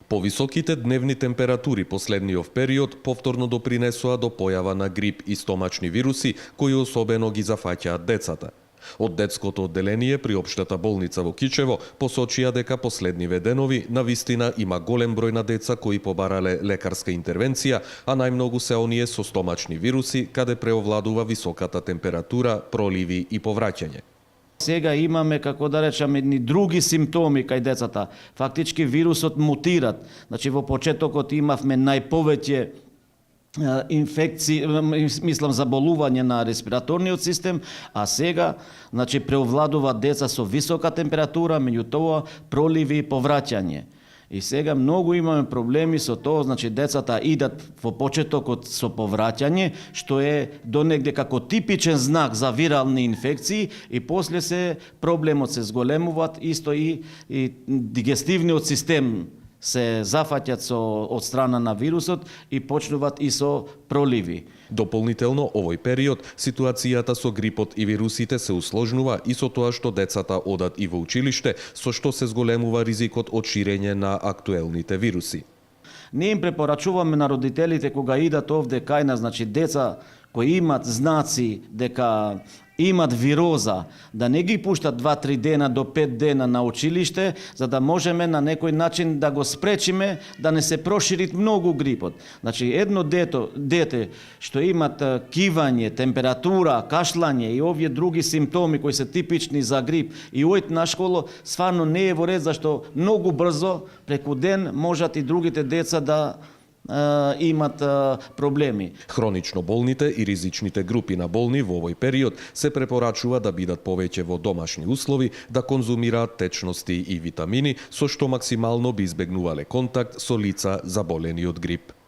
Повисоките дневни температури последниот период повторно допринесоа до појава на грип и стомачни вируси, кои особено ги зафаќаат децата. Од детското одделение при Општата болница во Кичево посочија дека последниве денови навистина има голем број на деца кои побарале лекарска интервенција, а најмногу се оние со стомачни вируси, каде преовладува високата температура, проливи и повраќање. Сега имаме, како да речеме, едни други симптоми кај децата. Фактички вирусот мутират. Значи во почетокот имавме најповеќе инфекции, мислам заболување на респираторниот систем, а сега значи преовладува деца со висока температура, меѓу тоа проливи и повраќање. И сега многу имаме проблеми со тоа, значи децата идат во почетокот со повраќање, што е донегде како типичен знак за вирални инфекции и после се проблемот се зголемуваат, исто и дигестивниот систем се зафаќат од страна на вирусот и почнуваат и со проливи. Дополнително, овој период, ситуацијата со грипот и вирусите се усложнува и со тоа што децата одат и во училиште, со што се зголемува ризикот од ширење на актуелните вируси. Ние им препорачуваме на родителите кога идат овде кај нас, значи деца кои имат знаци дека имат вироза, да не ги пуштат 2-3 дена до 5 дена на училиште, за да можеме на некој начин да го спречиме да не се прошири многу грипот. Значи едно дете што имат кивање, температура, кашлање и овие други симптоми кои се типични за грип и ојд на школа, стварно не е во ред, зашто многу брзо преку ден можат и другите деца да имат проблеми. Хронично болните и ризичните групи на болни во овој период се препорачува да бидат повеќе во домашни услови, да конзумираат течности и витамини, со што максимално би избегнувале контакт со лица заболени од грип.